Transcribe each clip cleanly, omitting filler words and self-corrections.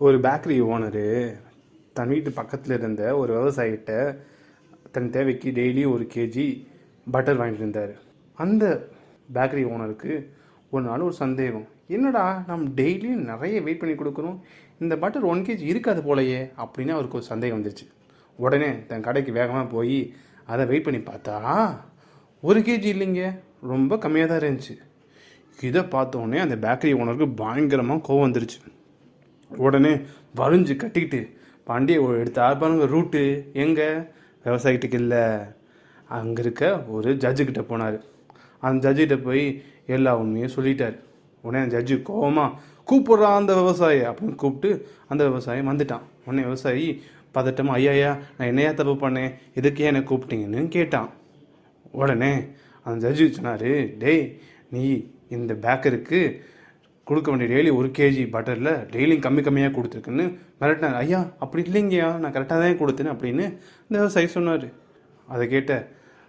ஒரு bakery owner தன் வீட்டு பக்கத்தில் இருந்த ஒரு விவசாயிகிட்ட தன் தேவைக்கு டெய்லி 1 kg பட்டர் வாங்கிட்டு இருந்தார். அந்த பேக்கரி ஓனருக்கு ஒரு நாள் ஒரு சந்தேகம், என்னடா நம்ம டெய்லியும் நிறைய வெயிட் பண்ணி கொடுக்குறோம், இந்த பட்டர் 1 kg இருக்காது போலையே அப்படின்னு அவருக்கு ஒரு சந்தேகம் வந்துருச்சு. உடனே தன் கடைக்கு வேகமாக போய் அதை வெயிட் பண்ணி பார்த்தா 1 kg இல்லைங்க, ரொம்ப கம்மியாக தான் இருந்துச்சு. இதை பார்த்தோன்னே அந்த பேக்கரி ஓனருக்கு பயங்கரமாக கோவம் வந்துருச்சு. உடனே வளைஞ்சு கட்டிக்கிட்டு பாண்டியை எடுத்து பாருங்க ரூட்டு எங்கே விவசாயிகிட்ட இல்லை, அங்கே இருக்க ஒரு ஜட்ஜுக்கிட்ட போனார். அந்த ஜட்ஜுக்கிட்ட போய் எல்லா உண்மையும் சொல்லிட்டார். உடனே அந்த ஜட்ஜு கோவமாக கூப்பிட்றான் அந்த விவசாயி அப்படின்னு கூப்பிட்டு அந்த விவசாயி வந்துட்டான். உடனே விவசாயி பதட்டமாக, ஐயா நான் என்னையா தப்பு பண்ணேன், எதுக்கே என்னை கூப்பிட்டீங்கன்னு கேட்டான். உடனே அந்த ஜட்ஜு சொன்னார், டேய் நீ இந்த பேக்கருக்கு கொடுக்க வேண்டிய டெய்லி 1 kg பட்டரில் டெய்லியும் கம்மியாக கொடுத்துருக்குன்னு மிரட்டினார். ஐயா அப்படி இல்லைங்கய்யா, நான் கரெக்டாக தான் கொடுத்தேன் அப்படின்னு இந்த விவசாயி சொன்னார். அதை கேட்ட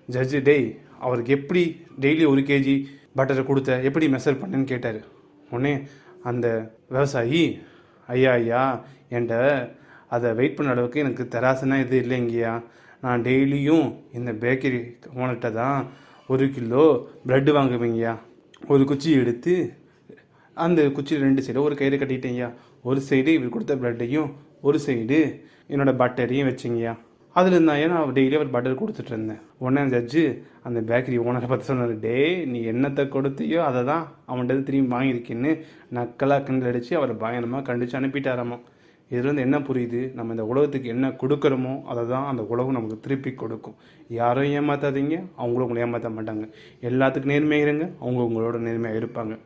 ஜட்ஜு, டேய் அவருக்கு எப்படி டெய்லி 1 kg பட்டரை கொடுத்த, எப்படி மெஷர் பண்ணேன்னு கேட்டார். உடனே அந்த விவசாயி, ஐயா என்கிட்ட அதை வெயிட் பண்ண அளவுக்கு எனக்கு தராசுனா இது இல்லைங்கய்யா, நான் டெய்லியும் இந்த பேக்கரி ஓனர்கிட்ட தான் 1 கிலோ ப்ரெட்டு வாங்குவேங்கய்யா. ஒரு குச்சி எடுத்து அந்த குச்சியில் 2 சைடு ஒரு கயிறு கட்டிட்டேங்கய்யா, ஒரு சைடு இவர் கொடுத்த ப்ரெட்டையும் ஒரு சைடு என்னோடய பட்டரையும் வச்சிங்கய்யா. அதில் இருந்தால் நான் டெய்லி அவர் பட்டர் கொடுத்துட்டு இருந்தேன். உடனே அந்த ஜட்ஜு அந்த பேக்கரி ஓனரை பார்த்து சொன்னார், டே நீ என்னத்தை கொடுத்தியோ அதை தான் அவன்கிட்ட திரும்பி வாங்கியிருக்கேன்னு நக்கலாக கிண்டல் அடித்து அவரை பயங்கரமாக கண்டித்து அனுப்பிட்டாராமா. இதுலேருந்து என்ன புரியுது, நம்ம இந்த உலகத்துக்கு என்ன கொடுக்குறோமோ அதை தான் அந்த உலகம் நமக்கு திருப்பி கொடுக்கும். யாரும் ஏமாற்றாதீங்க, அவங்களும் உங்களை ஏமாற்ற மாட்டாங்க. எல்லாத்துக்கும் நேர்மையாக இருங்க, அவங்க உங்களோட நேர்மையாக இருப்பாங்க.